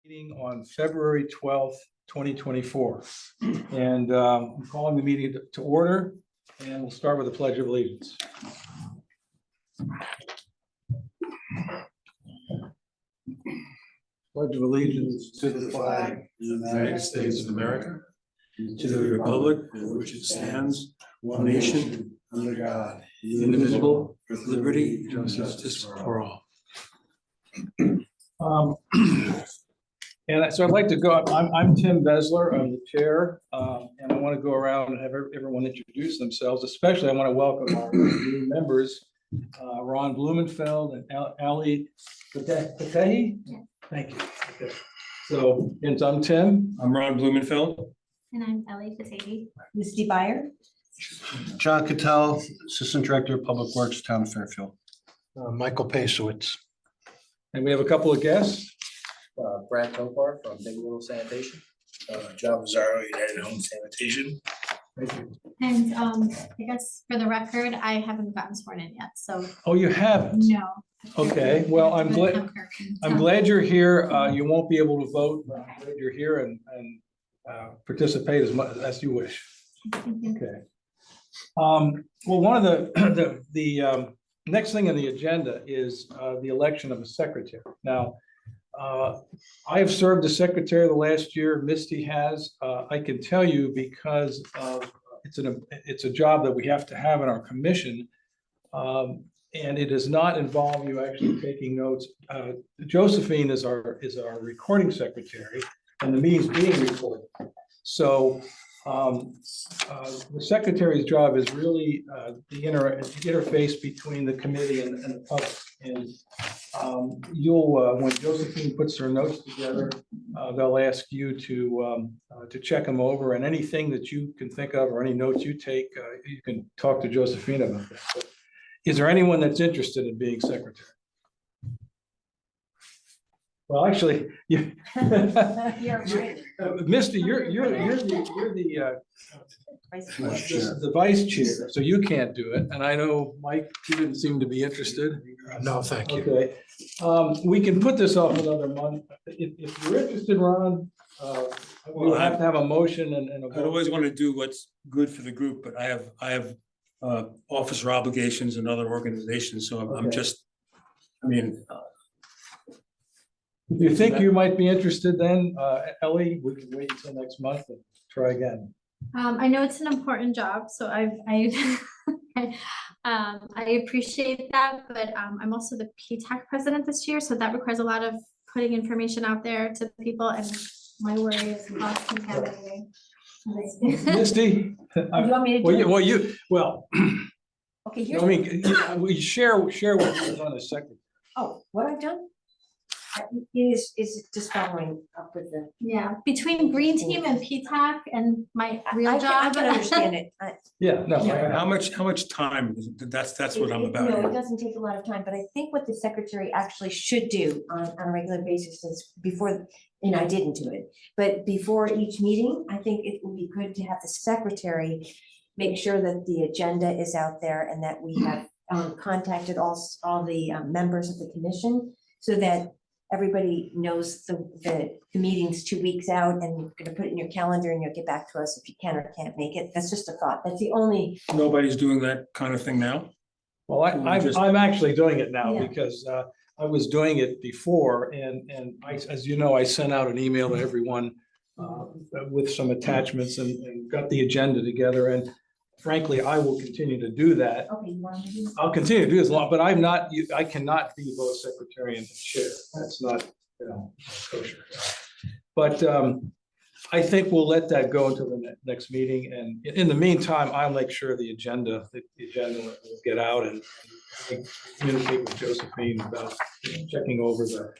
Meeting on February 12th, 2024. And I'm calling the meeting to order, and we'll start with the Pledge of Allegiance. Pledge of Allegiance to the flag of the United States of America, and to the republic for which it stands, one nation, under God, indivisible, with liberty and justice for all. And so I'd like to go, I'm Tim Besler, I'm the chair, and I want to go around and have everyone introduce themselves. Especially I want to welcome our new members, Ron Blumenfeld and Ali Patehi. Thank you. Okay. So, and I'm Tim. I'm Ron Blumenfeld. And I'm Ellie Patehi. Misty Byer. John Cattell, Assistant Director of Public Works, Town of Fairfield. Michael Pasowitz. And we have a couple of guests. Brad Topar from Big Little Sanitation. John Mazzaro, United Home Sanitation. Thank you. And I guess for the record, I haven't gotten sworn in yet, so Oh, you haven't? no. Okay, well, I'm glad, I'm glad you're here. You won't be able to vote, but I'm glad you're here and participate as much as you wish. Okay. Well, one of the next thing on the agenda is the election of a secretary. Now, I have served as secretary the last year. Misty has. I can tell you because it's a job that we have to have in our commission, and it does not involve you actually taking notes. Josephine is our recording secretary, and the meeting's being recorded. So the secretary's job is really the interface between the committee and the public. And you'll, when Josephine puts her notes together, they'll ask you to check them over, and anything that you can think of or any notes you take, you can talk to Josephine about that. But is there anyone that's interested in being secretary? Well, actually, you, Misty, you're the vice chair, so you can't do it. And I know Mike, you didn't seem to be interested. No, thank you. Okay, we can put this off another month. If you're interested, Ron, we'll have to have a motion and a I vote. always want to do what's good for the group, but I have officer obligations and other organizations, so I'm Okay. just, I mean, If you think you might be interested, then Ellie, we can wait until next month and try again. I know it's an important job, so I appreciate that, but I'm also the PTAC president this year, so that requires a lot of putting information out there to people, and my worry is lost contaminating. Misty? You want me to do it? I Okay, here's, mean, we share what you've done as secretary. what I've done is just following up with the. Yeah, between Green Team and PTAC and my real I job. can understand it. Yeah, no. how much time, that's what I'm about. No, it doesn't take a lot of time, but I think what the secretary actually should do on a regular basis is before, and I didn't do it, but before each meeting, I think it would be good to have the secretary make sure that the agenda is out there and that we have contacted all the members of the commission so that everybody knows the meeting's 2 weeks out, and you're gonna put it in your calendar and you'll get back to us if you can or can't make it. That's just a thought. That's the only. Nobody's doing that kind of thing now? Well, I'm actually doing it now Yeah. because I was doing it before, and as you know, I sent out an email to everyone with some attachments and got the agenda together, and frankly, I will continue to do that. Okay, you want to do? I'll continue to do this long, but I cannot be both secretary and chair. That's not, kosher. But I think we'll let that go until the next meeting, and in the meantime, I'll make sure the agenda will get out, and communicate with Josephine about checking over the.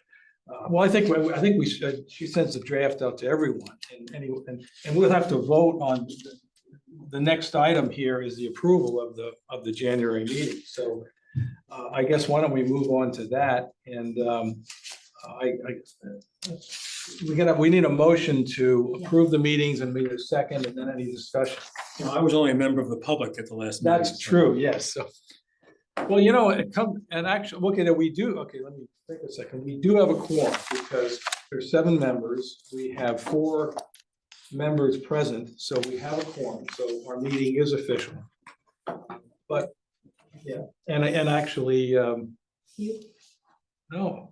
Well, I think we should. She sends the draft out to everyone, and we'll have to vote on. The next item here is the approval of the January meeting. So I guess why don't we move on to that? And we need a motion to approve the meetings, and we need a second, and then any discussion. I was only a member of the public at the last meeting. That's true, yes. So Well, you know, it come, and actually, okay, that we do, okay, let me take a second. We do have a quorum because there's 7 members. We have 4 members present, so we have a quorum, so our meeting is official. But, yeah, and actually, no,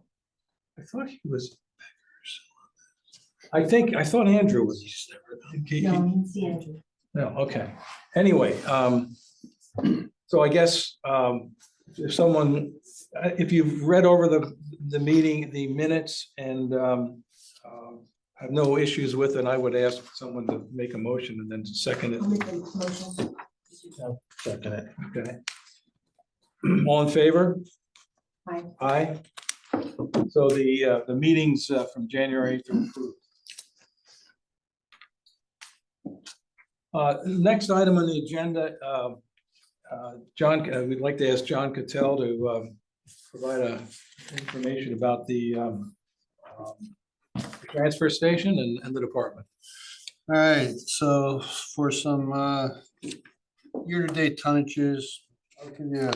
I thought he was. I thought Andrew was. No, I didn't see Andrew. No, okay. Anyway, so I guess, if someone, if you've read over the meeting, the minutes and, have no issues with it, I would ask someone to make a motion and then second it. I'll make a motion. Second it. Okay. All in favor? Aye. Aye. So the meetings from January through approved. Next item on the agenda, John, we'd like to ask John Cattell to provide information about the transfer station and the department. All right, so for some year-to-date tonnages, I'll give you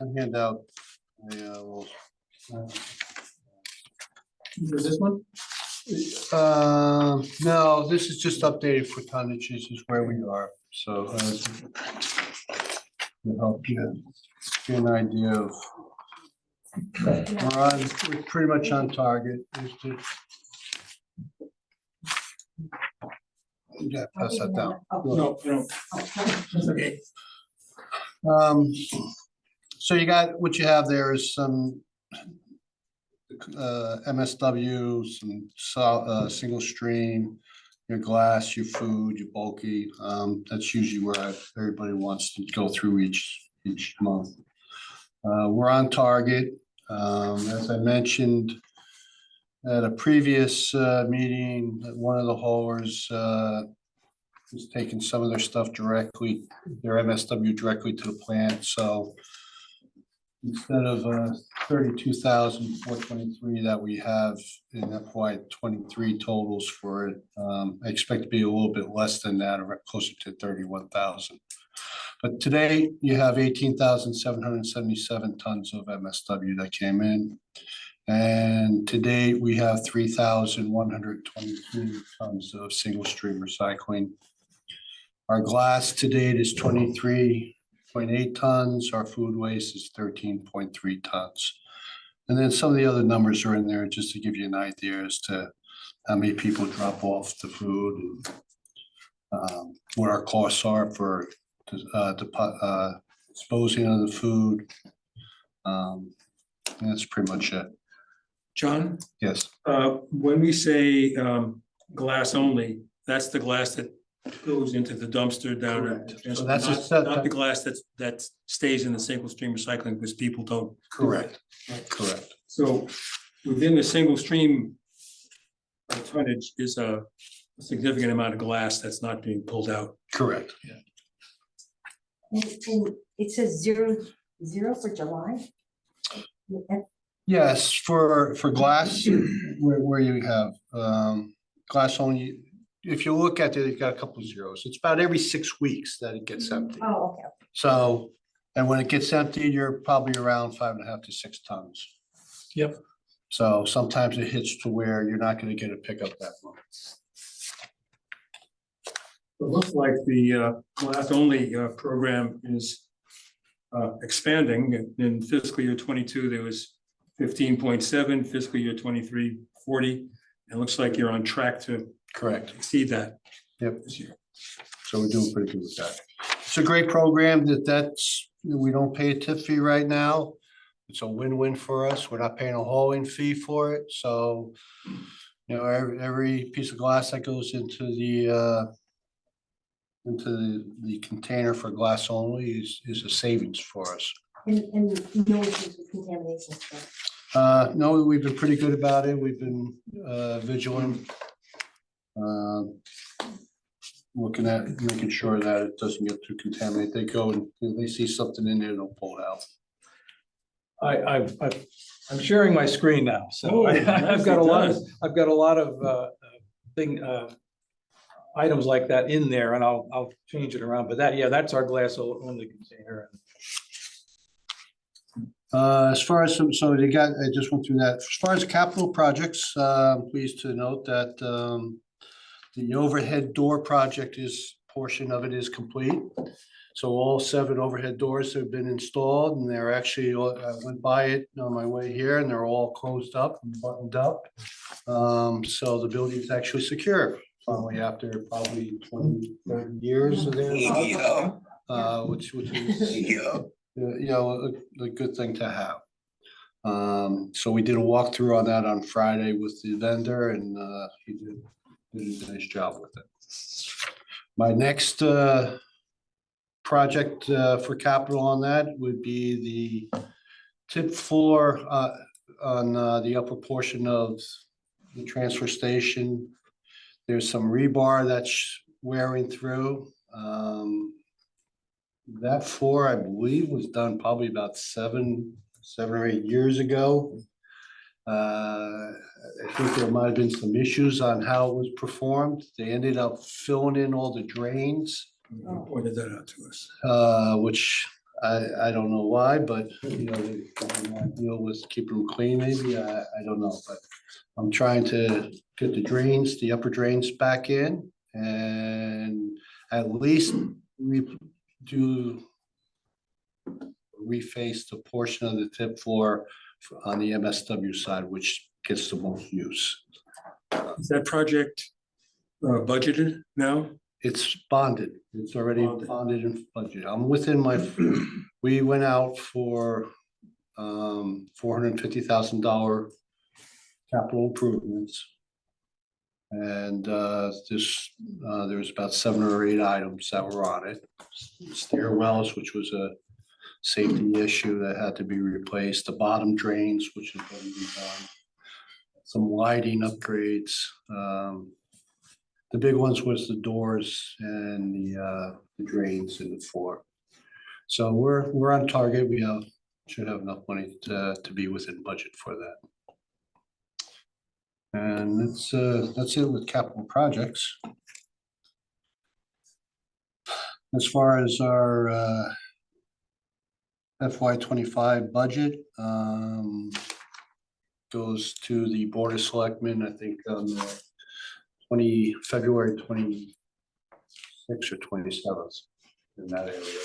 a handout. Is this one? No, this is just updated for tonnages is where we are, so. To help you get an idea of. We're pretty much on target. Yeah, pass that down. No, Okay. So you got, what you have there is some MSW, some single stream, your glass, your food, your bulky. That's usually where everybody wants to go through each month. We're on target. As I mentioned at a previous meeting, one of the haulers is taking some of their stuff directly, their MSW directly to the plant. So instead of 32,423 that we have in FY '23 totals for it, I expect to be a little bit less than that, or closer to 31,000. But today you have 18,777 tons of MSW that came in. And today we have 3,122 tons of single stream recycling. Our glass to date is 23.8 tons. Our food waste is 13.3 tons. And then some of the other numbers are in there just to give you an idea as to how many people drop off the food and what our costs are for disposing of the food. And that's pretty much it. John, Yes, when we say glass only, that's the glass that goes into the dumpster down Correct. at. So that's a set- Not the glass that stays in the single stream recycling because people don't. correct, correct. So within the single stream tonnage is a significant amount of glass that's not being pulled out. Correct. And it says 0 for July. Yes, for glass, where you have glass only, if you look at it, you've got a couple of zeros. It's about every 6 weeks that it gets empty. Oh, okay. So, and when it gets emptied, you're probably around 5.5 to 6 tons. Yep. So sometimes it hits to where you're not gonna get a pickup that month. It looks like the glass only program is expanding. In fiscal year '22, there was 15.7, fiscal year '23, 40. It looks like you're on track to Correct. exceed that Yep. this year. So we're doing pretty good with that. It's a great program we don't pay a tip fee right now. It's a win-win for us. We're not paying a hauling fee for it, so every piece of glass that goes into the container for glass only is a savings for us. And no issues with contamination stuff. No, we've been pretty good about it. We've been vigilant. Looking at making sure that it doesn't get too contaminated. They go and if they see something in there, they'll pull it out. I'm sharing my screen now, so Oh, I've got a lot of items like that in there, and I'll change it around. But that's our glass only container. As far as some, so they got, I just went through that. As far as capital projects, I'm pleased to note that the overhead door project portion of it is complete. So all 7 overhead doors have been installed and they're actually, I went by it on my way here and they're all closed up and buttoned up. So the building is actually secure, finally, after probably 20, 30 years of there. Which is, a good thing to have. So we did a walkthrough on that on Friday with the vendor and he did a nice job with it. My next project for capital on that would be the tip floor on the upper portion of the transfer station. There's some rebar that's wearing through. That floor, I believe, was done probably about 7 or 8 years ago. I think there might have been some issues on how it was performed. They ended up filling in all the drains, Pointed that out to us. which I don't know why, but they deal with keeping them clean, maybe. I don't know, but I'm trying to get the drains, the upper drains back in and at least reface the portion of the tip floor on the MSW side, which gets the most use. Is that project budgeted now? It's bonded. It's already Bonded. bonded and budgeted. I'm within we went out for $450,000 capital improvements. And there was about 7 or 8 items that were on it. Stairwells, which was a safety issue that had to be replaced, the bottom drains, which is going to be done, some lighting upgrades. The big ones was the doors and the drains in the floor. So we're on target. We should have enough money to be within budget for that. And that's it with capital projects. As far as our FY25 budget, goes to the Board of Selectmen, I think on February 26th or 27th, in that area.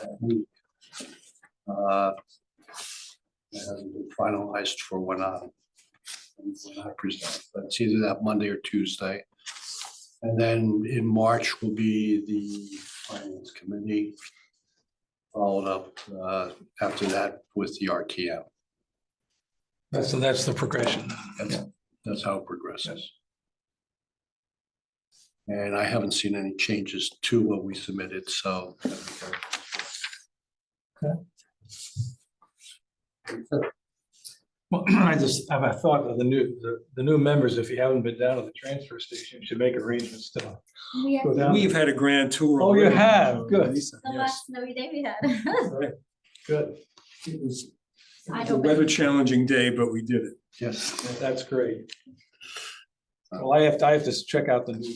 That week. It hasn't been finalized for when I present, but it's either that Monday or Tuesday. And then in March will be the Finance Committee, followed up after that with the RTM. That's the progression. That's how it progresses. And I haven't seen any changes to what we submitted, so. Well, I just have a thought of the new members, if you haven't been down to the transfer station, you should make arrangements to go down. We've had a grand tour. Oh, you already. have? Good. Lisa, The yes. last snowy day we had. Right. Good, It was I a opened. weather challenging day, but we did it. Yes. that's great. Well, I have to check out the new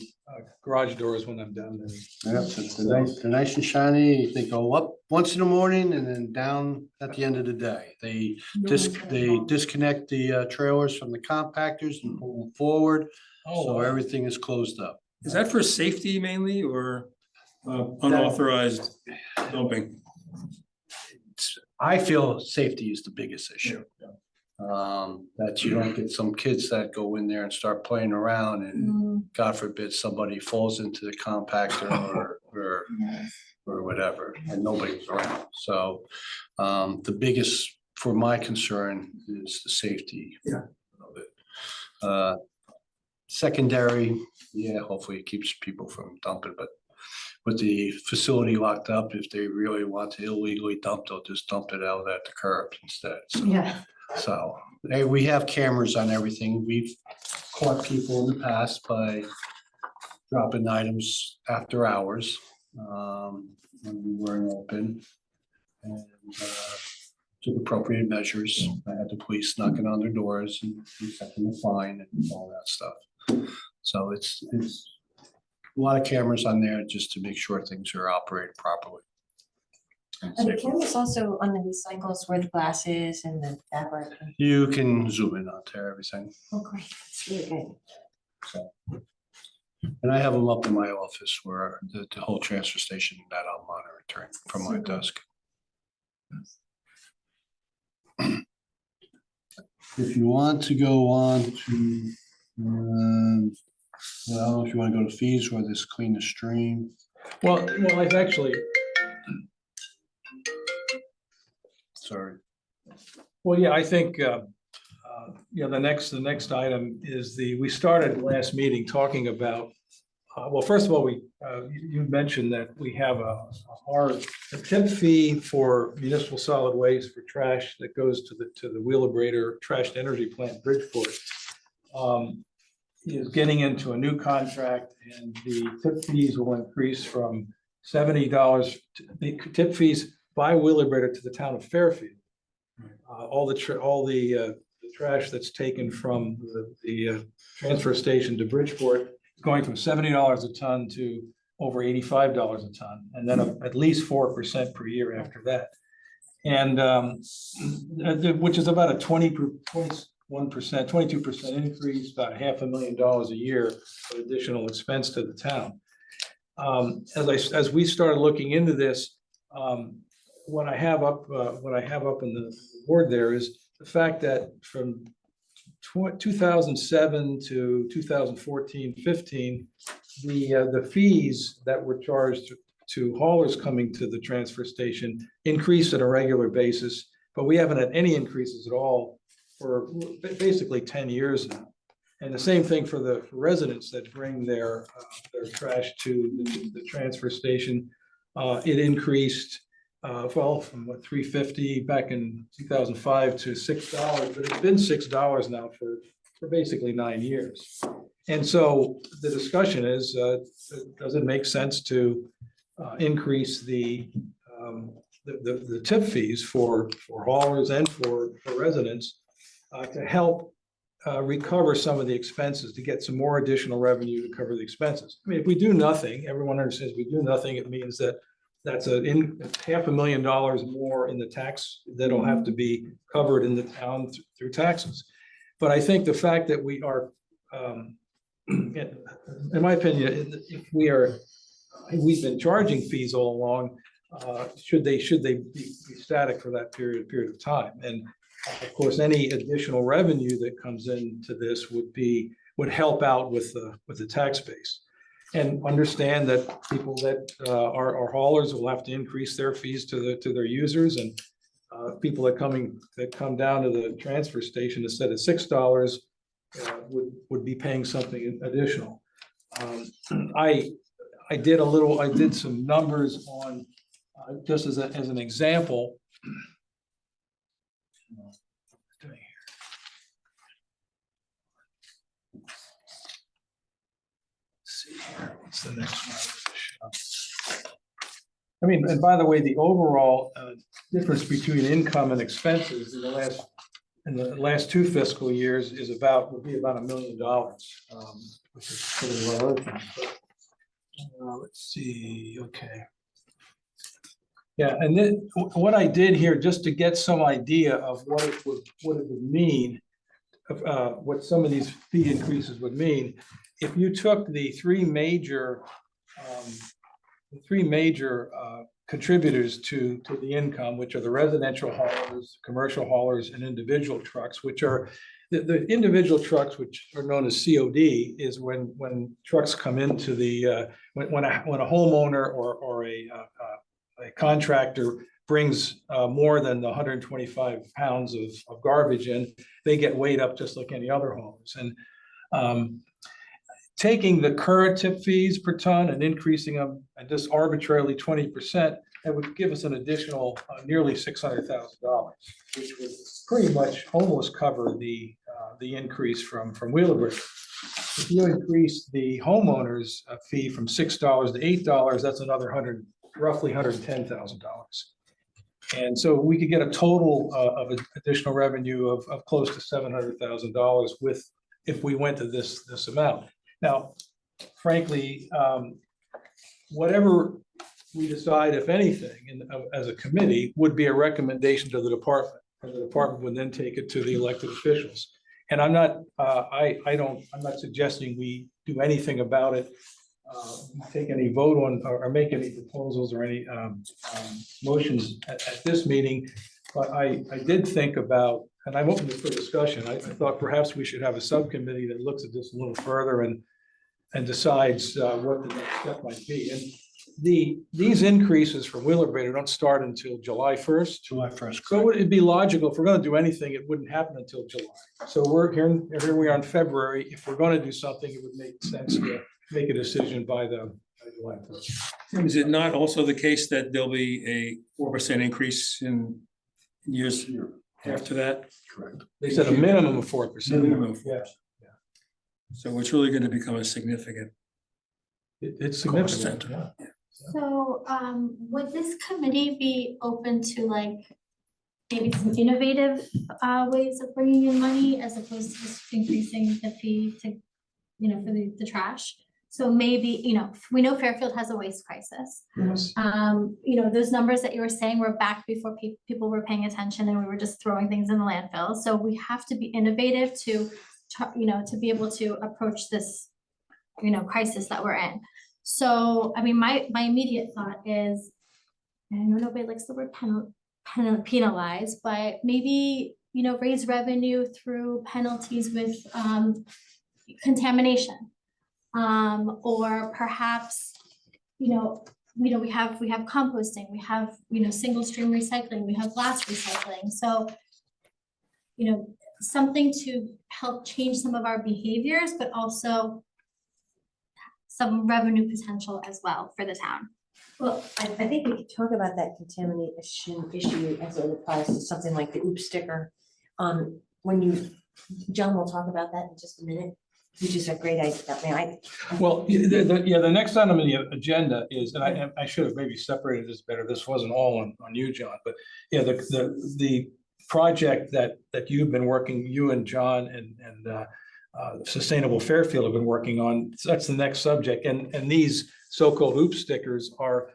garage doors when I'm down there. Yeah, they're nice and shiny. They go up once in the morning and then down at the end of the day. They disconnect the trailers from the compactors and pull them forward. Oh, So wow. everything is closed up. Is that for safety mainly or unauthorized dumping? I feel safety is the biggest issue. That you don't get some kids that go in there and start playing around and God forbid somebody falls into the compactor or whatever, and nobody's around. So the biggest, for my concern, is the safety of it. Secondary, yeah, hopefully it keeps people from dumping, but with the facility locked up, if they really want to illegally dump, they'll just dump it out at the curb instead. So, Yeah. so hey, we have cameras on everything. We've caught people in the past by dropping items after hours when we weren't open. And took appropriate measures. I had the police knocking on their doors and setting a fine and all that stuff. So it's a lot of cameras on there just to make sure things are operating properly. Are the cameras also on the recycles where the glass is and the fabric? You can zoom in onto everything. Oh, great, that's really good. And I have them up in my office where the whole transfer station that I'm monitoring from my desk. If you want to go on to, I don't know if you want to go to fees or this clean the stream. Well, I've actually, Sorry. well, yeah, I think, the next item is we started last meeting talking about, well, first of all, you mentioned that we have a tip fee for municipal solid waste for trash that goes to the Wheelabrator Trash to Energy Plant Bridgeport. Is getting into a new contract, and the tip fees will increase from $70, the tip fees by Wheelabrator to the town of Fairfield. All the trash that's taken from the transfer station to Bridgeport is going from $70 a ton to over $85 a ton, and then at least 4% per year after that. And which is about a 21%, 22% increase, about $500,000 a year of additional expense to the town. As we started looking into this, what I have up in the board there is the fact that from 2007 to 2014-15, the fees that were charged to haulers coming to the transfer station increased on a regular basis, but we haven't had any increases at all for basically 10 years now. And the same thing for the residents that bring their trash to the transfer station. It increased, from what, $3.50 back in 2005 to $6, but it's been $6 now for basically 9 years. And so the discussion is, does it make sense to increase the tip fees for haulers and for residents to help recover some of the expenses, to get some more additional revenue to cover the expenses? I mean, if we do nothing, everyone understands we do nothing, it means that that's $500,000 more in the tax that'll have to be covered in the town through taxes. But I think the fact that we are, in my opinion, if we've been charging fees all along, should they be static for that period of time? And of course, any additional revenue that comes into this would help out with the tax base. And understand that people that are haulers will have to increase their fees to their users, and people that come down to the transfer station instead of $6 would be paying something additional. I did some numbers on just as an example. See here, what's the next one? I mean, and by the way, the overall difference between income and expenses in the last 2 fiscal years would be about $1 million, which is pretty low. Let's see, okay. Yeah, and then what I did here, just to get some idea of what it would mean, what some of these fee increases would mean, if you took the three major contributors to the income, which are the residential haulers, commercial haulers, and individual trucks, which are the individual trucks, which are known as COD, is when trucks come into the when a homeowner or a contractor brings more than 125 pounds of garbage in, they get weighed up just like any other haulers. And taking the current tip fees per ton and increasing them at just arbitrarily 20%, that would give us an additional nearly $600,000, which would pretty much almost cover the increase from Wheelabrator. If you increase the homeowner's fee from $6 to $8, that's another roughly $110,000. And so we could get a total of additional revenue of close to $700,000 if we went to this amount. Now, frankly, whatever we decide, if anything, as a committee, would be a recommendation to the department. And the department would then take it to the elected officials. And I'm not, I'm not suggesting we do anything about it, take any vote on, or make any proposals or any motions at this meeting. But I did think about, and I'm open for discussion, I thought perhaps we should have a subcommittee that looks at this a little further and decides what the next step might be. And these increases for Wheeler don't start until July 1st. July 1st. So it'd be logical, if we're gonna do anything, it wouldn't happen until July. So we're here we are in February. If we're gonna do something, it would make sense to make a decision by July 1st. Is it not also the case that there'll be a 4% increase in years after that? Correct. They said a minimum of 4%. Minimum of 4%. Yeah, So it's really going to become a significant. it's Cost significant. center. Yeah. So, would this committee be open to like maybe some innovative ways of bringing in money as opposed to just increasing the fee to, you know, for the trash? So maybe, you know, we know Fairfield has a waste crisis. Yes. You know, those numbers that you were saying were back before people were paying attention and we were just throwing things in the landfill. So we have to be innovative to, you know, to be able to approach this, you know, crisis that we're in. So, I mean, my immediate thought is, and I know nobody likes the word penalize, but maybe, you know, raise revenue through penalties with contamination. Or perhaps, you know, we have composting, we have, you know, single stream recycling, we have glass recycling. So, you know, something to help change some of our behaviors, but also some revenue potential as well for the town. Well, I think we could talk about that contamination issue as it applies to something like the OOP sticker. John will talk about that in just a minute, which is a great idea. Well, the next item on the agenda is, and I should have maybe separated this better. This wasn't all on you, John, but yeah, the project that you've been working, you and John and Sustainable Fairfield have been working on, that's the next subject. And these so-called OOP stickers are,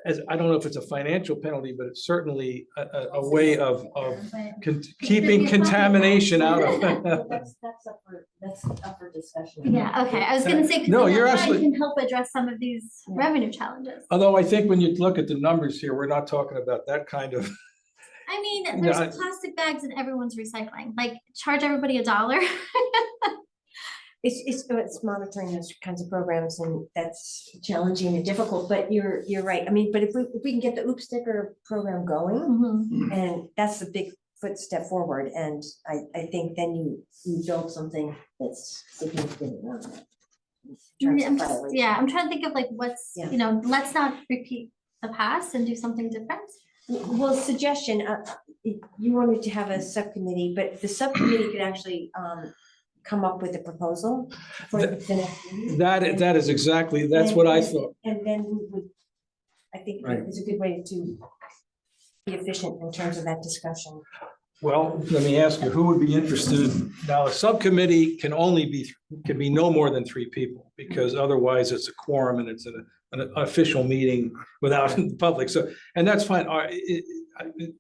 as I don't know if it's a financial penalty, but it's certainly a way of keeping contamination out of. That's up for discussion. Yeah, okay, I was gonna say, No, because you're that absolutely- can help address some of these revenue challenges. Although I think when you look at the numbers here, we're not talking about that kind of. I mean, Yeah, there's plastic bags in everyone's recycling, like charge everybody $1. It's monitoring those kinds of programs, and that's challenging and difficult, but you're right. I mean, but if we can get the OOP sticker program going, Mhm. and that's a big footstep forward, and I think then you build something that's significant. I'm trying to think of like what's, Yeah. you know, let's not repeat the past and do something different. Well, suggestion, you wanted to have a subcommittee, but the subcommittee could actually come up with a proposal for the next meeting. That is exactly, that's what I thought. And then we would, I think Right. it's a good way to be efficient in terms of that discussion. Well, let me ask you, who would be interested? Now, a subcommittee can be no more than 3 people, because otherwise it's a quorum and it's an official meeting without the public. So, and that's fine.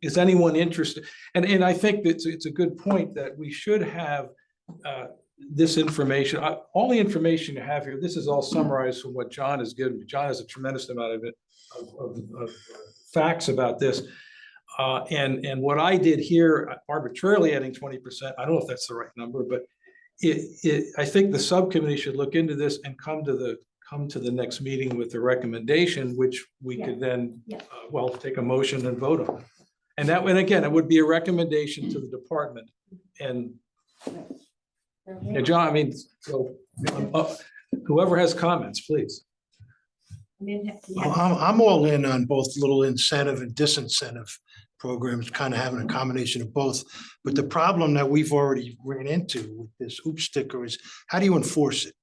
Is anyone interested? And I think that it's a good point that we should have this information, all the information you have here. This is all summarized from what John has given. John has a tremendous amount of it, of facts about this. And what I did here, arbitrarily adding 20%, I don't know if that's the right number, but I think the subcommittee should look into this and come to the next meeting with the recommendation, which we could then, Yeah. take a motion and vote on. And again, it would be a recommendation to the department. And yeah, John, I mean, so whoever has comments, please. Well, I'm all in on both little incentive and disincentive programs, kind of having a combination of both. But the problem that we've already ran into with this OOP sticker is, how do you enforce it?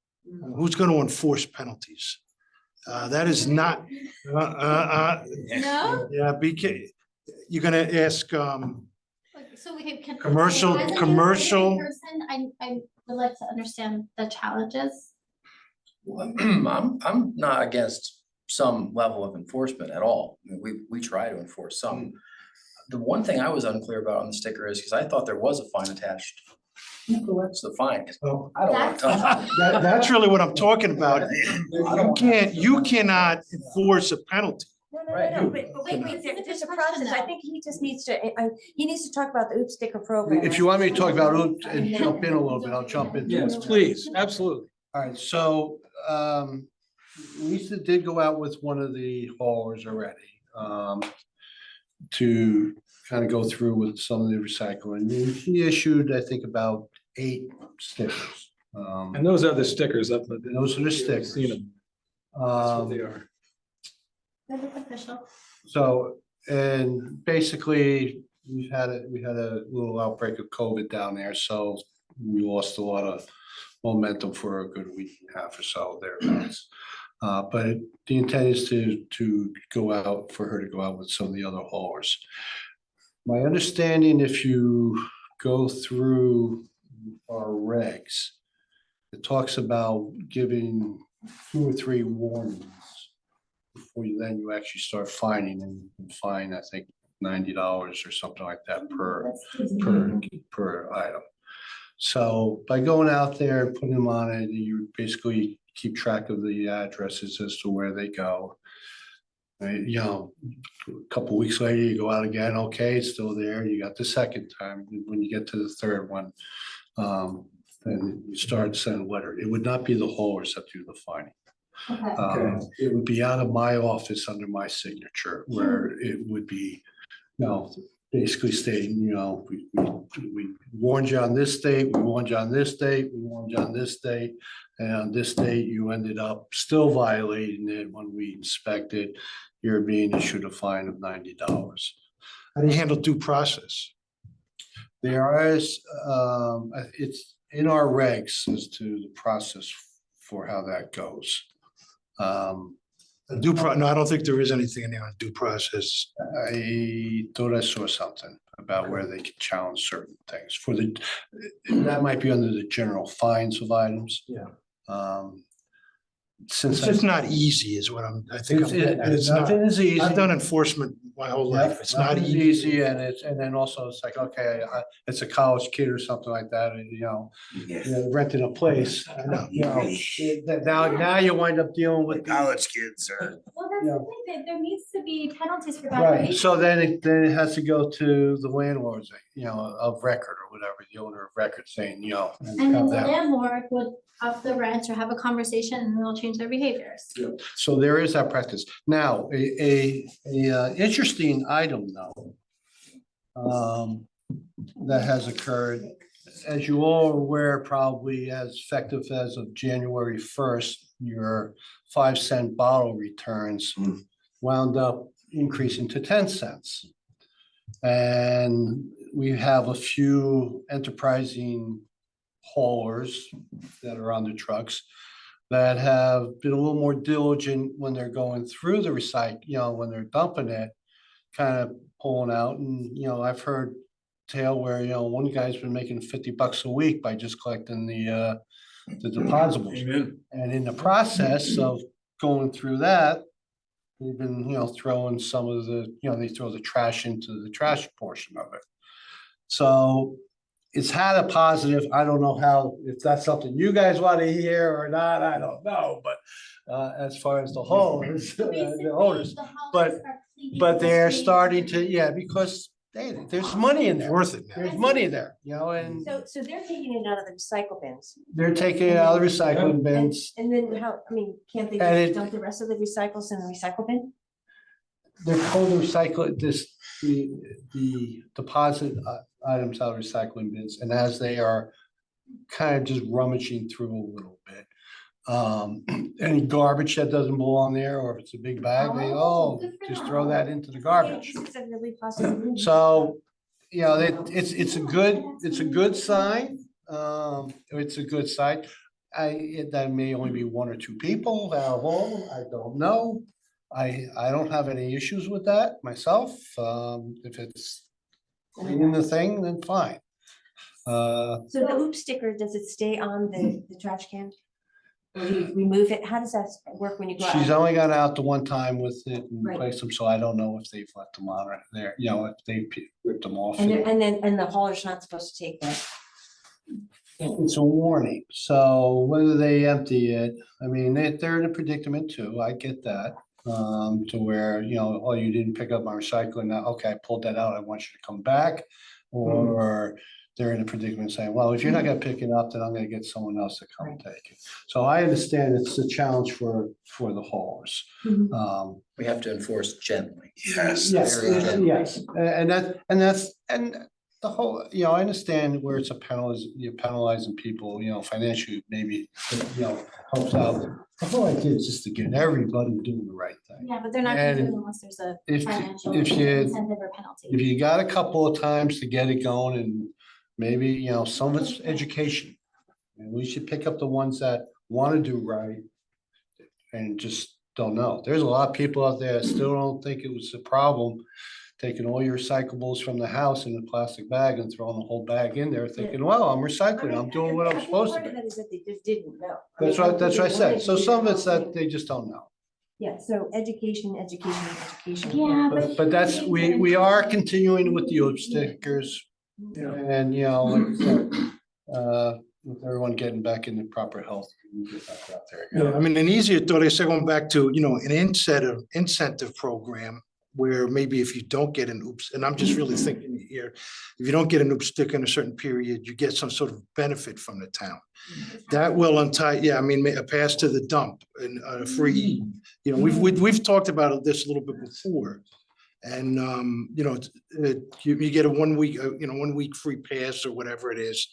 Who's going to enforce penalties? That is not, No? yeah, you're going to ask, So we can. Commercial- As a new commercial- person, I would like to understand the challenges. I'm not against some level of enforcement at all. I mean, we try to enforce some. The one thing I was unclear about on the sticker is, because I thought there was a fine attached. Who collects the fine? 'Cause Oh. I don't want to touch it. That's really what I'm talking about. I You cannot enforce a penalty. Right. No, but wait, there's a process. I think he just needs to, he needs to talk about the OOP sticker program. If you want me to talk about oops and jump in a little bit, I'll jump in. Yes, please, absolutely. All right, so Lisa did go out with one of the haulers already to kind of go through with some of the recycling. And she issued, I think, about 8 stickers. And those are the stickers up. Those are the stickers. Seen them. That's what they are. That is official. So, and basically, we had a little outbreak of COVID down there, so we lost a lot of momentum for a good week and a half or so thereabouts. But the intent is to go out, for her to go out with some of the other haulers. My understanding, if you go through our regs, it talks about giving 2 or 3 warnings before you actually start fining, and you can fine, I think, $90 or something like that per item. So by going out there, putting them on it, you basically keep track of the addresses as to where they go. You know, a couple weeks later, you go out again, okay, it's still there. You got the second time. When you get to the third one, then you start sending a letter. It would not be the haulers that do the fining. Okay. It would be out of my office under my signature, where it would be, basically stating, we warned you on this date, we warned you on this date, we warned you on this date. And on this date, you ended up still violating it. When we inspected, you're being issued a fine of $90. How do you handle due process? There is, it's in our regs as to the process for how that goes. No, I don't think there is anything in there on due process. I thought I saw something about where they can challenge certain things for that might be under the general fines of items. Yeah. Since It's just not easy is what I think. I'm getting at. It's not. nothing is easy. I've done enforcement my whole life. It's not Nothing's easy. And then also it's like, okay, it's a college kid or something like that, and renting a place. Now you wind up dealing with. College kids are. Well, that's the thing, there needs to be penalties for Right, violations. so then it has to go to the landlords, of record or whatever, the owner of record saying, And then have the that. landlord would up the rent or have a conversation and they'll change their behaviors. So there is that practice. Now, a interesting item though. That has occurred, as you all are aware, probably as effective as of January 1st, your 5-cent bottle returns wound up increasing to 10 cents. And we have a few enterprising haulers that are on the trucks that have been a little more diligent when they're going through the when they're dumping it, kind of pulling out. And, I've heard tale where, one guy's been making $50 a week by just collecting the depositables. Amen. And in the process of going through that, they've been, throwing some of they throw the trash into the trash portion of it. So it's had a positive. I don't know if that's something you guys want to hear or not, I don't know, but as far as the haulers, So basically, the owners, the haulers but- are pleading but the they're street. starting to, because there's money in It's there. worth it now. There's money there, and So they're taking it out of the recycle bins. they're taking it out of the recycling bins. And then can't they And just it- dump the rest of the recycles in the recycle bin? They're told to recycle the deposit items out of recycling bins, and as they are kind of just rummaging through a little bit. Any garbage that doesn't belong there, or if it's a big bag, Oh, good for just them. throw that into the garbage. It's a really positive. So, it's a good sign. It's a good sign. That may only be 1 or 2 people out of all, of them, I don't know. I don't have any issues with that myself. If it's in the thing, then fine. So the OOP sticker, does it stay on the trash can? remove it? How does that work when you go out? She's only gone out the one time with it and Right. replaced them, so I don't know if they've left them on or there, you know, if they ripped them off. And the hauler's not supposed to take that. It's a warning, so whether they empty it, I mean, they're in a predicament too, I get that. To where, you know, oh, you didn't pick up my recycling, now, okay, I pulled that out, I want you to come back. Or they're in a predicament saying, well, if you're not gonna pick it up, then I'm gonna get someone else to come Right. take it. So I understand it's a challenge for the haulers. Mhm. We have to enforce gently. Yes. Yes, Very good. yes, and the whole, you know, I understand where it's a penalty, you're penalizing people, you know, financially, maybe, you know, helps out. The whole idea is just to get everybody doing the right thing. Yeah, but they're not gonna do it And unless there's a If, financial if you, incentive or penalty. if you got a couple of times to get it going and maybe, you know, some of it's education. And we should pick up the ones that wanna do right and just don't know. There's a lot of people out there that still don't think it was a problem, taking all your recyclables from the house in a plastic bag and throwing the whole bag in there thinking, well, I'm recycling, I'm doing what I'm supposed to Part of do. that is that they just didn't know. That's what I said. So some of it's that they just don't know. Yeah, so education. Yeah, But that's, we are continuing with the OOP stickers. And, you know, like I said, with everyone getting back into proper health. we can get back out there again. Yeah, I mean, an easier thought is going back to, you know, an incentive program where maybe if you don't get an oops, and I'm just really thinking here, if you don't get an oops sticker in a certain period, you get some sort of benefit from the town. That will untie, yeah, I mean, a pass to the dump and a free, you know, we've talked about this a little bit before. And, you know, you get a 1 week, you know, 1 week free pass or whatever it is,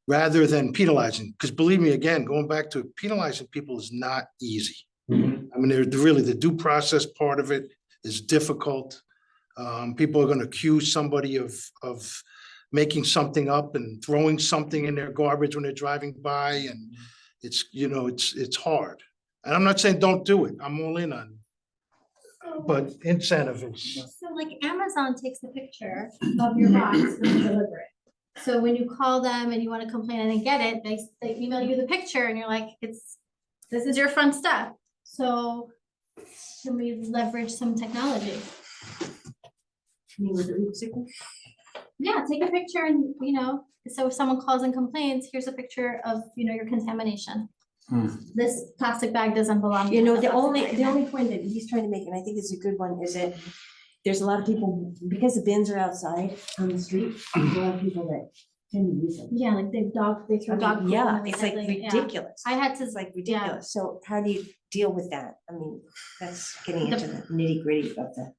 rather than penalizing, because believe me, again, going back to penalizing people is not easy. I mean, they're really, the due process part of it is difficult. People are gonna accuse somebody of making something up and throwing something in their garbage when they're driving by, and it's, you know, it's hard. And I'm not saying don't do it, I'm all in on, but incentive is. So like Amazon takes a picture of your box when you deliver it. So when you call them and you want to complain and they get it, they email you the picture and you're like, this is your front step. So can we leverage some technology? Yeah, take a picture and, you know, so if someone calls and complains, here's a picture of, you know, your contamination. This plastic bag doesn't belong. You know, in the plastic bag. only point that he's trying to make, and I think it's a good one, is that there's a lot of people, because the bins are outside on the street, there's a lot of people that tend to use them. Yeah, like they throw dog. poop in Yeah, the it's like recycling, yeah. ridiculous. I had to, It's like ridiculous. So how do you deal with that? I mean, that's getting into the nitty gritty of the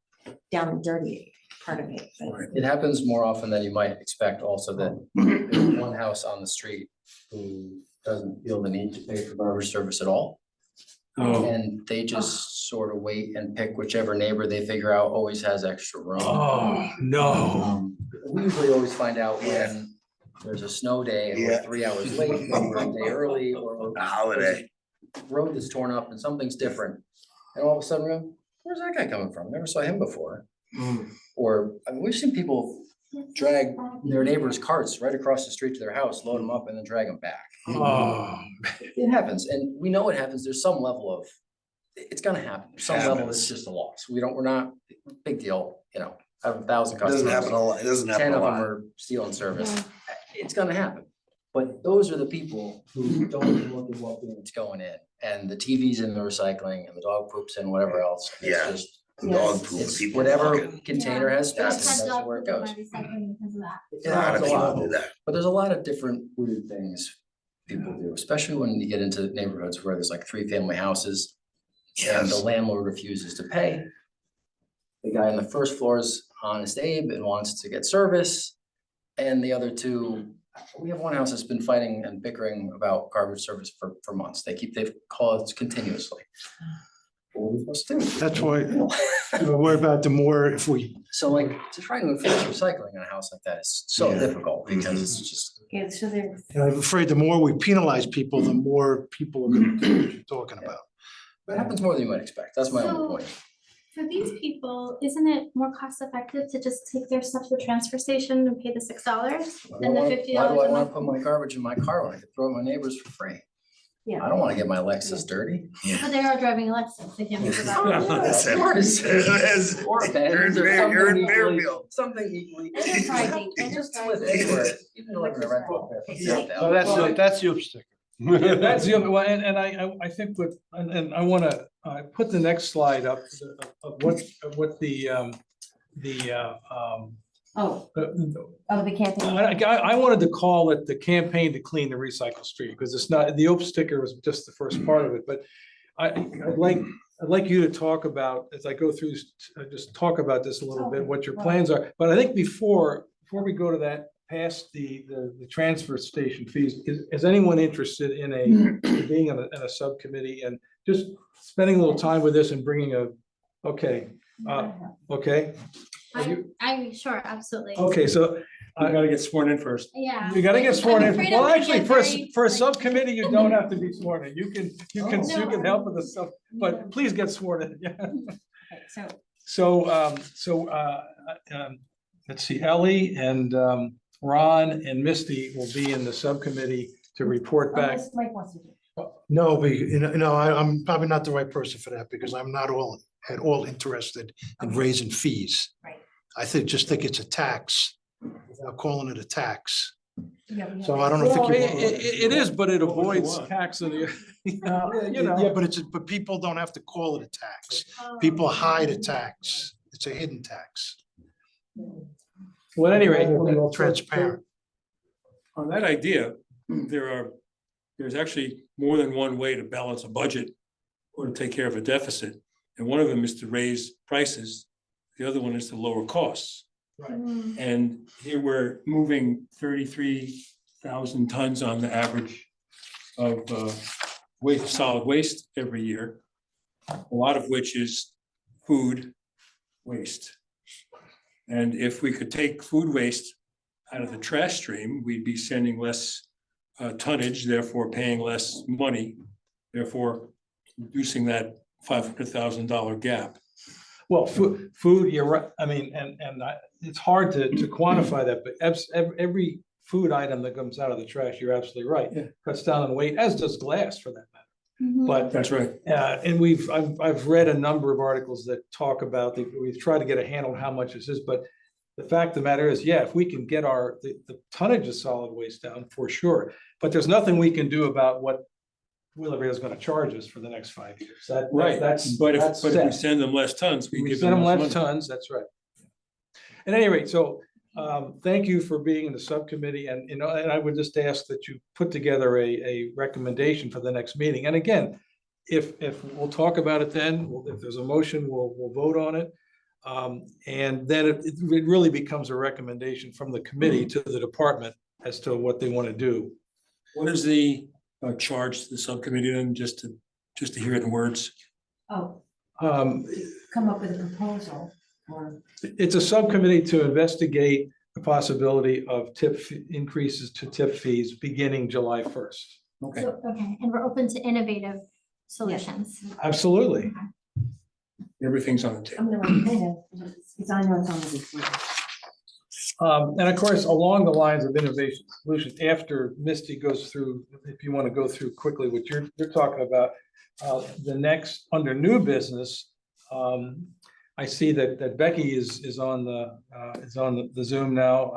down and dirty part of it. but- It happens more often than you might expect also that there's one house on the street who doesn't feel the need to pay for garbage service at all. Oh, And they just sort of wait and pick whichever neighbor they figure out always has extra room. oh, no. We usually always find out when there's a snow day and we're Yeah. 3 hours late, or we're a day early, or A holiday. road is torn up and something's different. And all of a sudden, we're, where's that guy coming from? Never saw him before. Mm. Or, I mean, we've seen people drag their neighbors' carts right across the street to their house, load them up and then drag them back. Oh, It happens, and we know it happens. There's some level of, it's gonna happen. There's some level, it's Happens. just a loss. We're not, big deal, you know, I have 1,000 It doesn't happen customers. a lot, it doesn't happen 10 a of them lot. are stealing service. It's gonna happen. But those are the people who don't even look at what's going in, and the TV's in the recycling, and the dog poops in whatever else. It's Yeah. just- The dog poop, It's people whatever fucking, container has Yeah. space, Had and that's dog where it poop in my goes. recycling because of that. It a lot happens of a lot. people do that. But there's a lot of different weird things people do, especially when you get into neighborhoods where there's like 3 family houses. And the Yes, landlord refuses to pay. The guy on the first floor is Honest Abe and wants to get service. And the other two, we have one house that's been fighting and bickering about garbage service for months. They've called continuously. What are we supposed to do? That's why I worry about the more if we, So like, to try to enforce recycling in a house like that is so Yeah. difficult because it's just, Yeah, so they're, and I'm afraid the more we penalize people, the more people are gonna do what you're talking about. it happens more than you might expect. That's my only So- point. For these people, isn't it more cost effective to just take their stuff to the transfer station and pay the $6 Why do I and the wanna- $50 Why do I a wanna month? put my garbage in my car when I could throw it to my neighbors for free? Yeah. I don't wanna get my Lexus dirty. But they are driving Lexus, they can't be Of course. Or a Benz or something equally. Enterprising, Just do enterprising. it anywhere, even delivering a rental. So that's the upstick. Yeah, that's the other one, and I think with, and I wanna, put the next slide up of what the, Oh, the- the campaign. I wanted to call it the campaign to clean the recycle street, because it's not, the OP sticker was just the first part of it, but I'd like you to talk about, as I go through, just talk about this a little bit, what your plans are. But I think before we go to that, past the transfer station fees, is anyone interested in being in a subcommittee and just spending a little time with this and bringing okay, okay? Sure, absolutely. Okay, so I gotta get sworn in first. Yeah. you gotta get sworn in. I'm afraid Well, I'm gonna actually, get for very a subcommittee, you don't have to be sworn in. You can No. help with the stuff, but please get sworn in. Yeah. Okay, so Let's see, Ellie and Ron and Misty will be in the subcommittee to report back. unless Mike wants to do it. No, but I'm probably not the right person for that because I'm not at all interested in raising fees. Right. I just think it's a tax, without calling it a tax. Yeah, we have So that. I don't know. Well, think you it is, but it What would you avoids want? tax on the, Yeah, but people don't have to call it a tax. People hide a tax. It's a hidden tax. well, at any rate. Transparent. On that idea, there's actually more than one way to balance a budget or to take care of a deficit. And one of them is to raise prices. The other one is to lower costs. Mm, And here we're moving 33,000 tons on the average of solid waste every year. A lot of which is food waste. And if we could take food waste out of the trash stream, we'd be sending less tonnage, therefore paying less money, therefore reducing that $500,000 gap. Well, food, you're right. I mean, it's hard to quantify that, but every food item that comes out of the trash, you're absolutely right. Yeah. Cuts down on weight, as does glass for that matter. mhm. But That's right. and I've read a number of articles that talk about, we've tried to get a handle on how much this is, but the fact of the matter is, yeah, if we can get the tonnage of solid waste down, for sure. But there's nothing we can do about what Wheeler is gonna charge us for the next 5 years. That's But if we set. send them less tons, we We give send them them less less money. tons, that's right. At any rate, so thank you for being in the subcommittee, and and I would just ask that you put together a recommendation for the next meeting. And again, if we'll talk about it then, if there's a motion, we'll vote on it. And then it really becomes a recommendation from the committee to the department as to what they want to do. What is the charge to the subcommittee then, just to hear it in words? Oh, Um, come up with a proposal or. It's a subcommittee to investigate the possibility of increases to tip fees beginning July 1st. Okay, So, okay, and we're open to innovative solutions. Absolutely. everything's on the table. I'm the right kind of, because I know it's on the report. And of course, along the lines of innovation solution, after Misty goes through, if you want to go through quickly what you're talking about, the next, under new business, I see that Becky is on the Zoom now.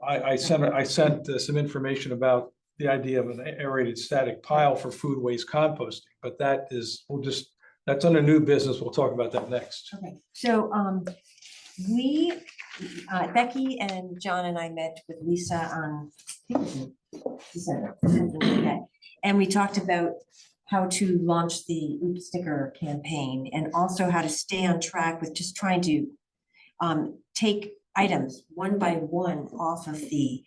I sent some information about the idea of an aerated static pile for food waste composting, but that's under new business. We'll talk about that next. Okay, so Becky and John and I met with Lisa on, I think it was in December, something like that. And we talked about how to launch the Oop Sticker campaign and also how to stay on track with just trying to take items one by one off of the,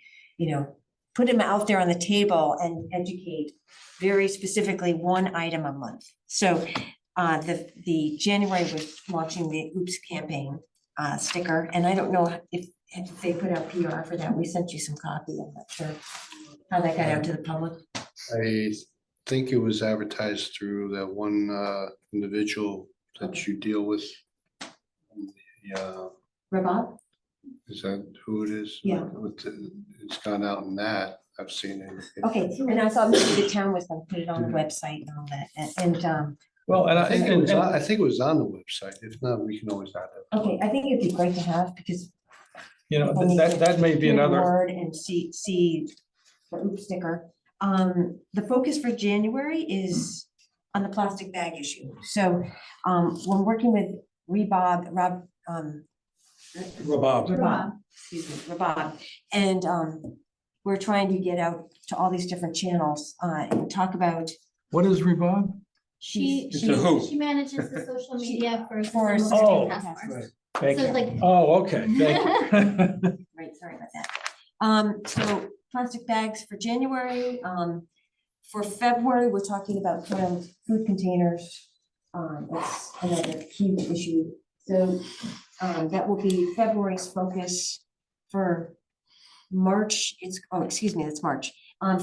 put them out there on the table and educate very specifically one item a month. So the January was launching the Oops campaign sticker, and I don't know if they put out PR for that. We sent you some copy. I'm not sure how that got out to the public. I think it was advertised through that one individual that you deal with. Rabat? Is that who it is? Yeah. It's gone out in that. I've seen it. Okay, and I thought maybe the town was gonna put it on the website and all that, Well, and I think it was, and- I think it was on the website. If not, we can always add it. okay, I think it'd be great to have, because you know, people need to that may be hear the another, word and see the OOP sticker. The focus for January is on the plastic bag issue. So, we're working with Rabab, and, we're trying to get out to all these different channels, and talk about. what is Reebok? She, It's a who. she manages the social media for. For Sustainable Oh. Task Force. Thank So you. it's like- Oh, okay, thank you. Right, sorry about that. So plastic bags for January, for February, we're talking about food containers. That's another huge issue. So, that will be February's focus. For March, it's March.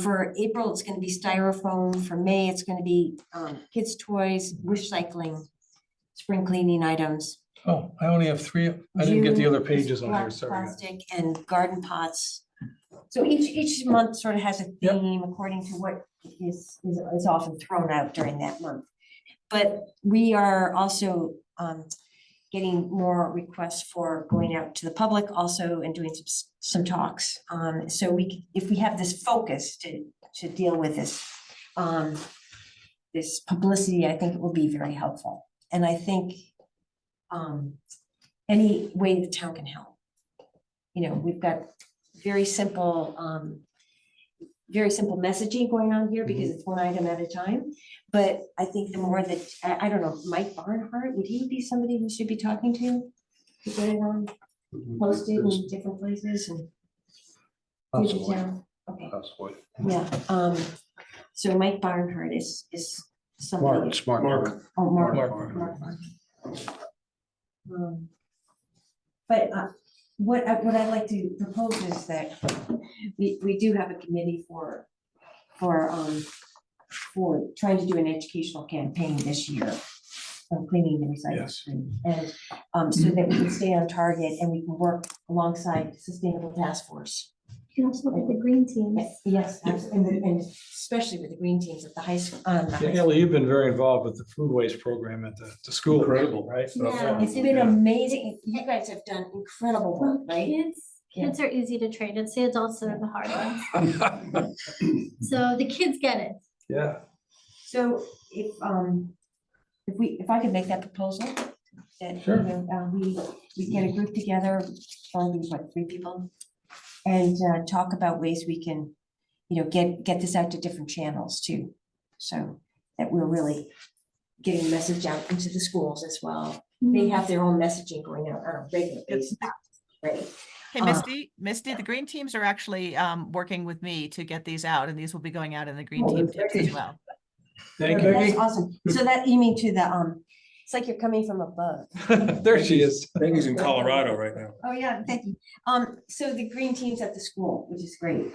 For April, it's gonna be styrofoam. For May, it's gonna be, kids' toys, wish cycling, spring cleaning items. Oh, I only have three. I didn't get the June other is pages on here, black sorry. Plastic and garden pots. So each month sort of has a Yep. theme according to what is often thrown out during that month. But we are also getting more requests for going out to the public also and doing some talks. So if we have this focus to deal with this publicity, I think it will be very helpful. And I think any way the town can help. You know, we've got very simple messaging going on here because it's one item at a time. But I think the more that, I don't know, Mike Barnhart, would he be somebody we should be talking to? To get it on, posted in different places and. through the Possibly, town? Okay, possibly. yeah, so Mike Barnhart is somebody. Smart. Oh, Mark. Mark. Mark. But what I'd like to propose is that we do have a committee for trying to do an educational campaign this year on cleaning the recycling Yes. stream. And so that we can stay on target and we can work alongside Sustainable Task Force. You can also look at the green teams. Yes, and especially with the green teams at the high school. Haley, you've been very involved with the food waste program at the school. Incredible. Right? Yeah. It's been amazing. You guys have done incredible work, Well, right? kids are easy to train. It's the adults that are the hard ones. So the kids get it. Yeah, So if I could make that proposal, that, Sure. you know, we get a group together, probably what, 3 people? And talk about ways we can, you know, get this out to different channels too. So that we're really getting the message out into the schools as well. They have their own messaging going out on a regular basis, right? Hey, Misty, the green teams are actually working with me to get these out, and these will be going out in the green Oh, team that's tips as great. well. thank you. That's awesome. So that, you mean to the, it's like you're coming from above. There she is. Peggy's in Colorado right now. Oh, yeah, thank you. So the green teams at the school, which is great,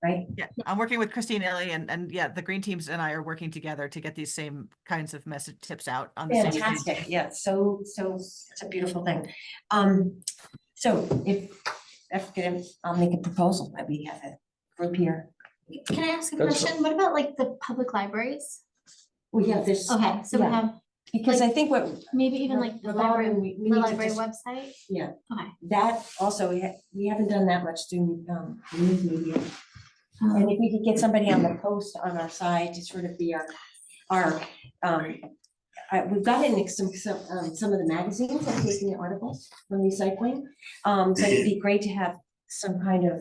right? Yeah, I'm working with Christine Illy and yeah, the green teams and I are working together to get these same kinds of message tips out on the same. page. Fantastic, yeah, so it's a beautiful thing. So if, I'll make a proposal that we have a group here. Can I ask a That's- question? What about like the public libraries? We have this. Okay, so we yeah, have Because I think what, maybe even like the Revolve library, and we the need to library just- website? yeah, Okay. that also, we haven't done that much through news media. And if we could get somebody on the post on our side to sort of be our, we've got in some of the magazines have taken the articles from recycling. But it'd be great to have some kind of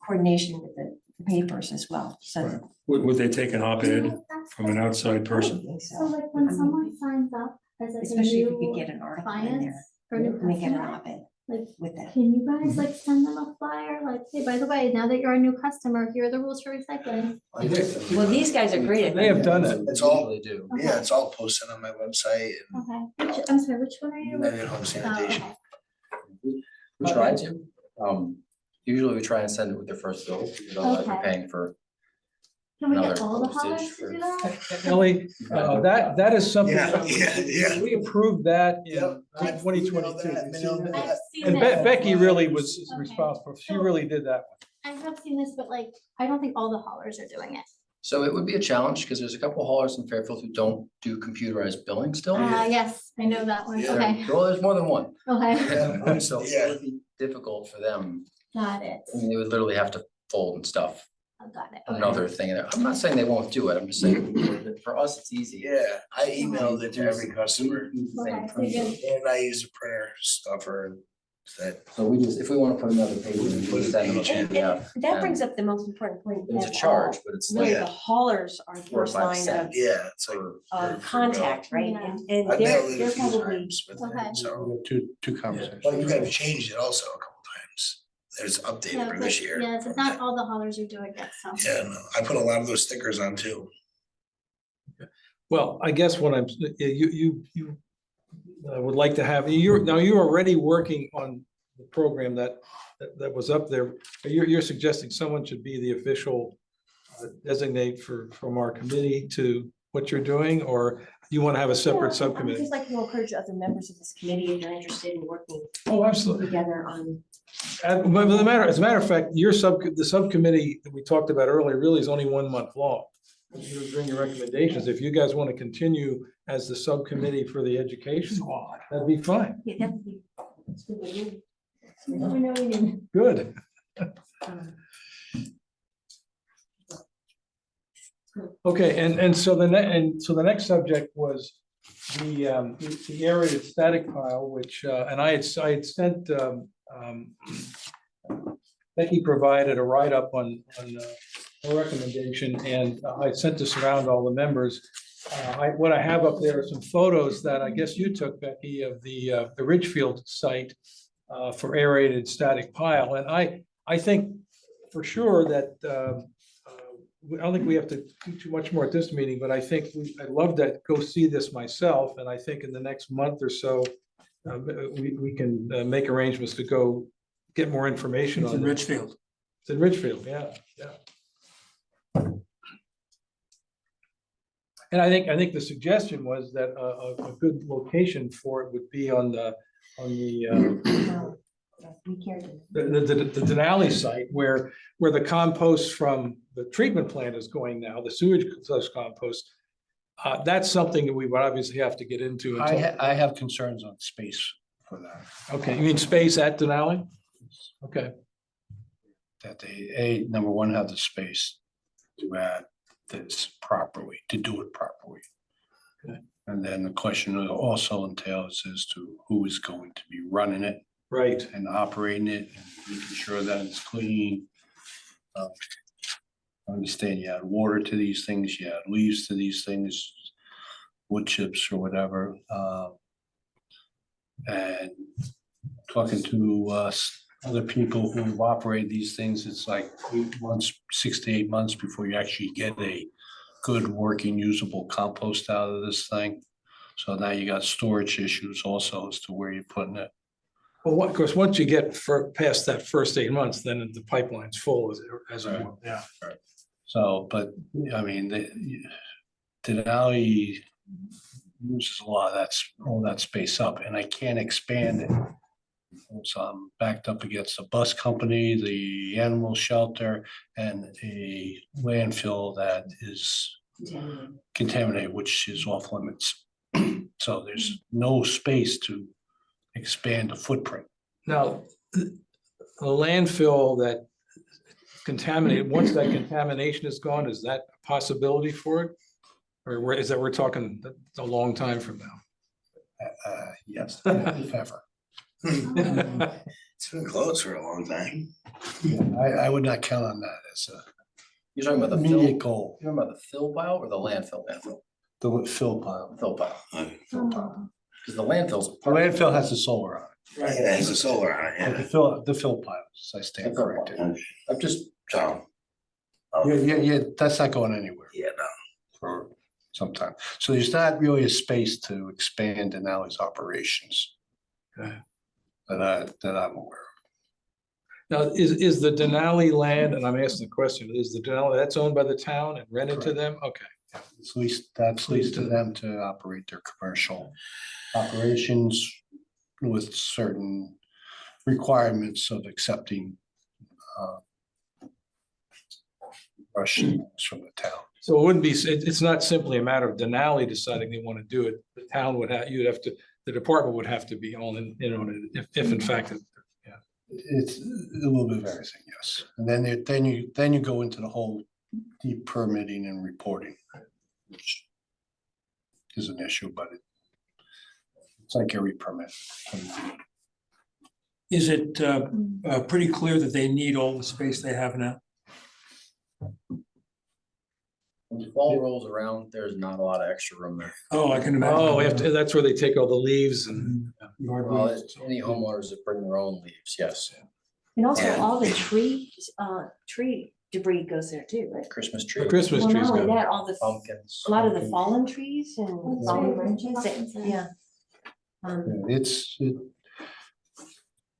coordination with the papers as well, so. Right. Would they take an op-ed That's from an like- outside I would person? think So so. like when someone signs up as like a Especially if we could new get an article in client there. or new We get an customer, op-ed like, with that. can you guys like send them a flyer? Like, hey, by the way, now that you're a new customer, here are the rules for recycling. Well, these guys are great at They have done it. It's all- Usually do. Yeah, it's all posted on my website Okay, I'm sorry, which one are you? United Home Oh, Sanitation. okay. We try to. Usually we try and send it with their first bill, because otherwise we're Okay. paying for Can we another get all the postage haulers to for. do that? Ellie, that is something. Yeah, that yeah. We approved that in Yep. twenty twenty-two. I've seen And this. Becky really was Okay. responsible. She really did that one. I have seen this, but like, I don't think all the haulers are doing it. So it would be a challenge because there's a couple haulers in Fairfield who don't do computerized billing still. Yes, I know that one. Yeah. Okay, Well, there's more than one. okay, So it Yeah. would be difficult for them. got it. I mean, they would literally have to fold and stuff, Got it. Okay. another thing in there. I'm not saying they won't do it. I'm just saying that for us, it's easy. Yeah, I emailed it to every customer Okay, so you- and I use a printer stuffer and that. So we just, if we want to put another page in, we Put just a send them a page in. PDF. That and brings up the most important point. There's a of charge, all. but it's Really, like. the haulers are the 4 or first 5 line of, cents. Yeah, it's like. of contact, right? Yeah. And I mailed it they're a few probably, times with Okay. it, so. We got two conversations. Well, you guys changed it also a couple times. There's updated Yeah, for but- this year. Yeah, it's not all the haulers are doing it, so. Yeah, no, I put a lot of those stickers on too. Well, I guess what I'm, you would like to have, you're already working on the program that was up there. You're suggesting someone should be the official designate from our committee to what you're doing, or you want to have a separate I would subcommittee? just like to encourage other members of this committee if you're interested in working Oh, absolutely. together on. But as a matter of fact, the subcommittee that we talked about earlier really is only 1 month long. You bring your recommendations. If you guys want to continue as the subcommittee for the education, that'd be fine. Yeah, that would be- that's good with you. We know we need. Good. Um, Okay, and so the next subject was the aerated static pile, which, and I had sent, Becky provided a write-up on a recommendation, and I sent this around to all the members. What I have up there are some photos that I guess you took, Becky, of the Ridgefield site for aerated static pile, and I think for sure that I don't think we have to do too much more at this meeting, but I think I'd love to go see this myself, and I think in the next month or so, we can make arrangements to go get more information on it. Richfield. It's in Ridgefield, yeah. And I think the suggestion was that a good location for it would be on the We care to. the Denali site where the compost from the treatment plant is going now, the sewage compost. That's something that we would obviously have to get into. and talk- I have concerns on space for that. Okay, you mean space at Denali? Okay, That they, number one, have the space to add this properly, to do it properly. Okay. And then the question also entails as to who is going to be running it right. and operating it and making sure that it's clean. I understand you add water to these things, you add leaves to these things, wood chips or whatever. And talking to other people who've operated these things, it's like 8 months, 6 to 8 months before you actually get a good working usable compost out of this thing. So now you got storage issues also as to where you're putting it. Well, of course, once you get past that first 8 months, then the pipeline's full as Right. well, yeah. So, but I mean, Denali uses a lot of all that space up, and I can't expand it. So I'm backed up against a bus company, the animal shelter, and a landfill that is contaminated, which is off limits. So there's no space to expand the footprint. Now, the landfill that contaminated, once that contamination is gone, is that a possibility for it? Or is that we're talking a long time from now? Yes, if ever. It's been closed for a long time. I would not count on that as a You're talking about the fill, immediate you're goal, talking about the fill pile or the landfill? the fill pile. Fill pile, Oh, because the landfill's. a The part of it. landfill has the solar on Yeah, it has a solar on it, it. yeah. The fill piles, I stand corrected. I'm just, So. Yeah, that's not going anywhere Yeah, no. for some time. So there's not really a space to expand Denali's operations. Okay. That I'm aware of. Now, is the Denali land, and I'm asking the question, is the Denali, that's owned by the town and rented to them? Okay. It's leased, that's leased to them to operate their commercial operations with certain requirements of accepting Russians from the town. So it wouldn't be, it's not simply a matter of Denali deciding they want to do it. The town would have, you'd have to, the department would have to be all in, if in fact, It's a little bit of everything, yes. And then you go into the whole deep permitting and reporting, which is an issue, but it's like every permit. Is it pretty clear that they need all the space they have now? When fall rolls around, there's not a lot of extra room there. Oh, I can imagine. oh, that's where they take all the leaves and. Well, any homeowners that bring their own leaves, yes. And also Yeah. all the tree debris goes there too, right? Christmas tree, Christmas Well, trees not only go. that, all the, pumpkins. a lot of the fallen trees and That's fallen right. branches, Pumpkins, yeah.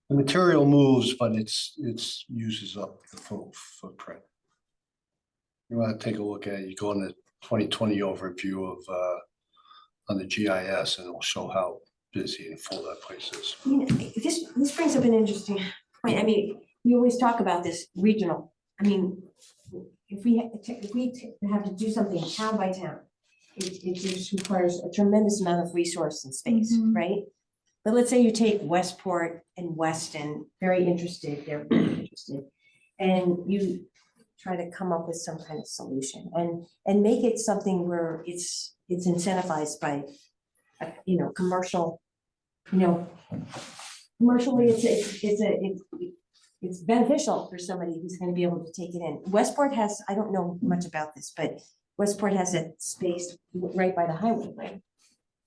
The material moves, but it's uses up the full footprint. You want to take a look at it, you go on the 2020 overview of on the GIS and it'll show how busy and full that place is. You know, this brings up an interesting point. I mean, we always talk about this regional. I mean, if we have to do something town by town, it just requires a tremendous amount of resource and space, Mhm. right? But let's say you take Westport and Weston, very interested, they're very interested, and you try to come up with some kind of solution and make it something where it's incentivized by, commercial, commercially, it's beneficial for somebody who's gonna be able to take it in. Westport has, I don't know much about this, but Westport has a space right by the highway, right?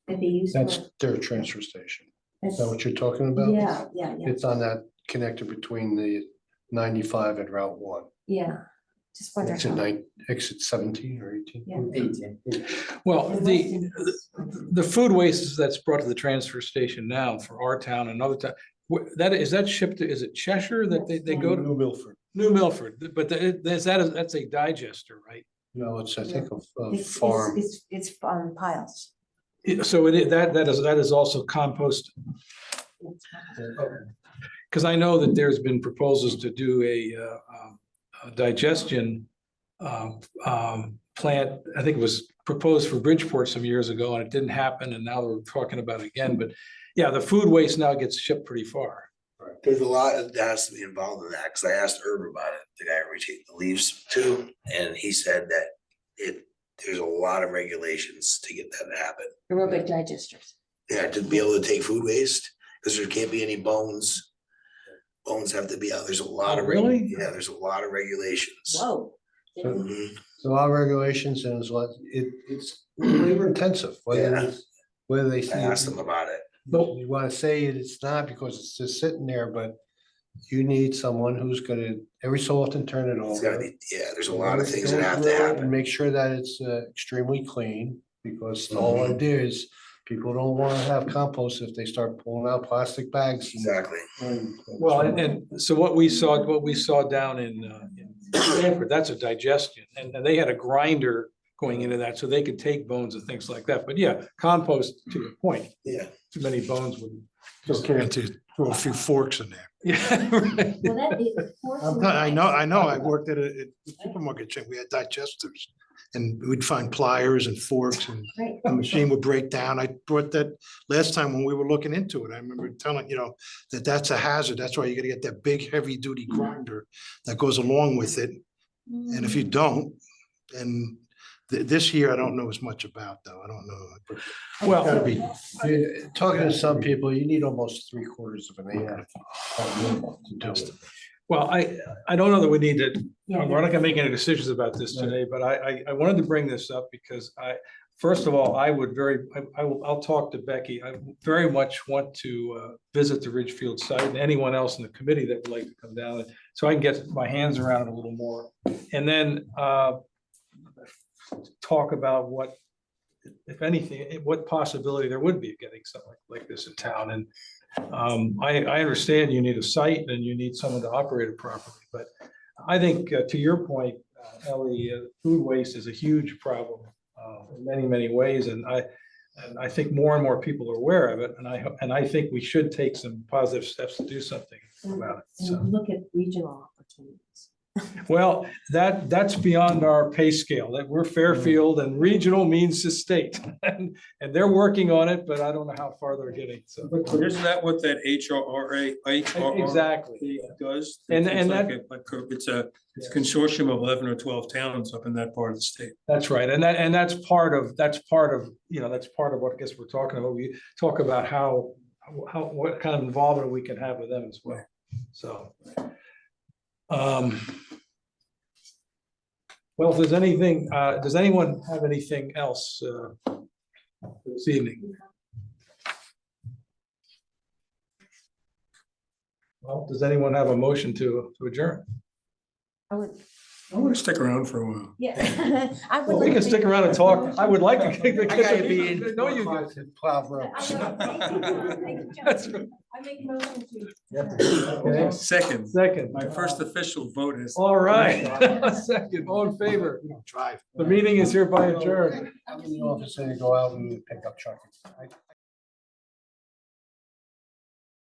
That they use That's for. their transfer station. Is that that's- what you're talking about? Yeah, yeah, yeah, It's on that connector between the 95 and Route 1. yeah. Just wonder. Exit how- 9, exit 17 or 18. Yeah. 18. Well, And the Weston- food waste that's brought to the transfer station now for our town and another town, is that shipped to, is it Cheshire that they go to? New Milford. New Milford, but that's a digester, right? No, it's, I think, a It's- farm. It's on piles. So that is also compost, because I know that there's been proposals to do a digestion plant. I think it was proposed for Bridgeport some years ago and it didn't happen and now we're talking about it again, but yeah, the food waste now gets shipped pretty far. There's a lot that has to be involved in that, because I asked Herb about it, the guy we take the leaves to, and he said that there's a lot of regulations to get that to happen. Aerobic digesters. Yeah, to be able to take food waste, because there can't be any bones. Bones have to be out, there's a lot Oh, of. really? Yeah, there's a lot of regulations. Whoa. Mhm. There's a lot of regulations and it's labor intensive, Yeah. whether they. I asked him about it. You want to say it's not because it's just sitting there, but you need someone who's gonna every so often turn it It's gotta over. be, yeah, there's a lot of things Go that have through to it happen. And make sure that it's extremely clean, because the whole Mhm. idea is people don't want to have compost if they start pulling out plastic bags. Exactly. Well, and so what we saw down in Stanford, that's a digestion, and they had a grinder going into that, so they could take bones and things like that. But yeah, compost, to your point, Yeah. too many bones would. Okay, to throw a few forks in there. Yeah, right. Well, that is. I know, I worked at a supermarket chain, we had digesters. And we'd find pliers and forks and Right. the machine would break down. I brought that last time when we were looking into it. I remember telling, that that's a hazard. That's why you gotta get that big, heavy duty grinder that goes along with it. And if you don't, then this year, I don't know as much about though. I don't know. Well, Gotta be, Talking to some people, you need almost 3/4 of an acre. To do it. well, I don't know that we need to, we're not gonna make any decisions about this today, but I wanted to bring this up because first of all, I'll talk to Becky. I very much want to visit the Ridgefield site and anyone else in the committee that would like to come down, so I can get my hands around it a little more. And then talk about what, if anything, what possibility there would be of getting something like this in town. And I understand you need a site and you need someone to operate it properly, but I think to your point, Ellie, food waste is a huge problem in many, many ways, and I think more and more people are aware of it, and I think we should take some positive steps to do something about it. So. And look at regional opportunities. Well, that's beyond our pay scale, that we're Fairfield and regional means the state. And they're working on it, but I don't know how far they're getting, so. But isn't that what that HRRA Exactly. does? And It's that- like it's a consortium of 11 or 12 towns up in that part of the state. That's right, and that's part of, that's part of what I guess we're talking about. We talk about what kind of involvement we can have with them as well, so. Well, if there's anything, does anyone have anything else this evening? Well, does anyone have a motion to adjourn? I would, I want to stick around for a while. yeah. I would Well, we like can to stick make- around and talk. I would like to. I gotta be in. No, you do. Plow ropes. I know, thank you, John. That's right. I make a motion to. Okay, Second, second. my first official vote is. All right, second, all in favor. You don't drive. The meeting is hereby adjourned. I'm in the office and go out and pick up truck.